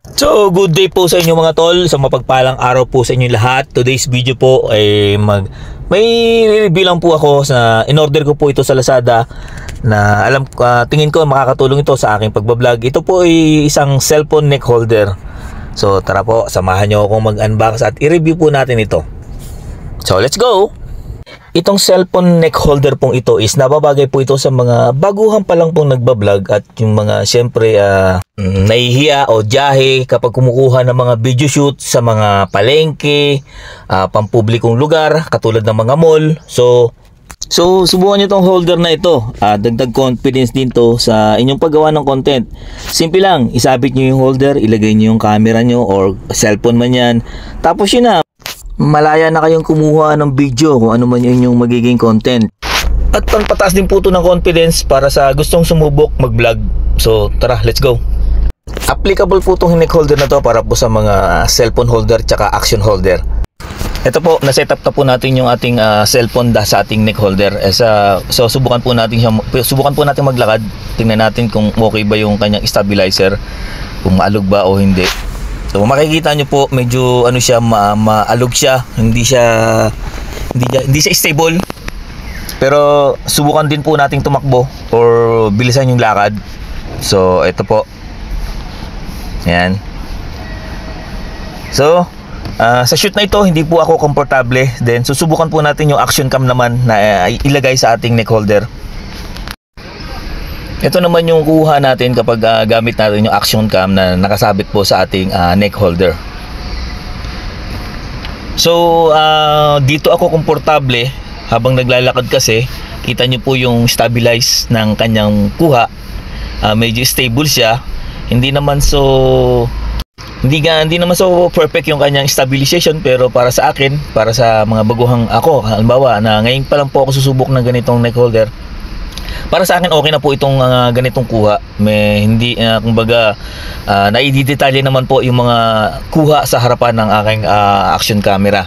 So, good day po sa inyo mga tol. Sa mapagpalang araw po sa inyo lahat. Today's video po ay may review lang po ako sa in-order ko po ito sa Lazada na tingin ko makakatulong ito sa aking pagbablog. Ito po ay isang cellphone neck holder. So, tara po, samahan nyo akong mag-unbox at i-review po natin ito. So, let's go! Itong cellphone neck holder pong ito is nababagay po ito sa mga baguhan pa lang pong nagbablog at yung mga syempre nahihiya o jahe kapag kumukuha ng mga video shoot sa mga palengke, pampublikong lugar katulad ng mga mall. So subukan nyo itong holder na ito. Dagdag confidence din to sa inyong paggawa ng content. Simple lang, isabit nyo yung holder, ilagay nyo yung camera nyo or cellphone man yan. Tapos yun na, malaya na kayong kumuha ng video kung ano man yun yung magiging content. At pataas din po ito ng confidence para sa gustong sumubok mag-vlog. So tara, let's go. Applicable po itong neck holder na to para po sa mga cellphone holder tsaka action holder. Ito po, na-setup na po natin yung ating cellphone sa ating neck holder. So subukan po natin maglakad. Tingnan natin kung okay ba yung kanyang stabilizer, kung maalog ba o hindi. So makikita nyo po medyo maalog siya, hindi siya stable. Pero subukan din po nating tumakbo or bilisan yung lakad. So ito po. Ayan. So sa shoot na ito hindi po ako komportable. Then susubukan po natin yung action cam naman na ilagay sa ating neck holder. Ito naman yung kuha natin kapag gamit natin yung action cam na nakasabit po sa ating neck holder. So dito ako komportable habang naglalakad kasi kita nyo po yung stabilize ng kanyang kuha. Medyo stable siya. Hindi naman so perfect yung kanyang stabilization, pero para sa akin, para sa mga baguhang ako, halimbawa na ngayon pa lang po ako susubok ng ganitong neck holder, para sa akin okay na po itong ganitong kuha. Kumbaga naididetalye naman po yung mga kuha sa harapan ng aking action camera.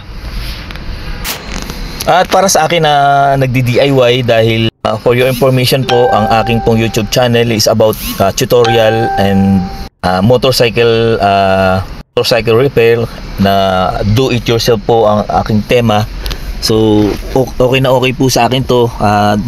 At para sa akin na nagdi-DIY, dahil for your information po, ang aking pong YouTube channel is about tutorial and motorcycle repair, na do it yourself po ang aking tema. So okay po sa akin to,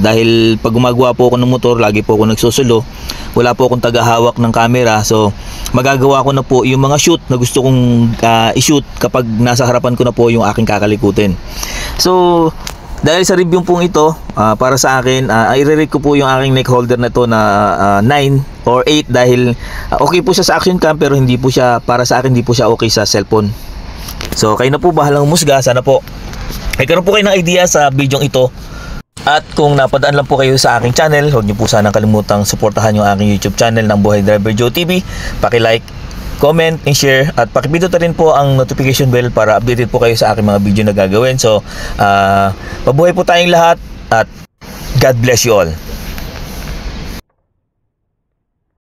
dahil pag gumagawa po ako ng motor, lagi po ako nagsusulo, wala po akong tagahawak ng camera. So magagawa ko na po yung mga shoot na gusto kong i-shoot kapag nasa harapan ko na po yung aking kakalikutin. So dahil sa review pong ito, para sa akin, i-rate ko po yung aking neck holder na to na 9 or 8, dahil okay po siya sa action cam, pero hindi po siya, para sa akin, hindi po siya okay sa cellphone. So kayo na po bahalang umusga. Sana po karoon po kayo ng idea sa video ito. At kung napadaan lang po kayo sa aking channel, huwag niyo po sanang kalimutang suportahan yung aking YouTube channel ng Buhay Driver Joe TV. Paki-like, comment, and share, at pakipindot rin po ang notification bell para updated po kayo sa aking mga video na gagawin. So mabuhay po tayong lahat at God bless you all.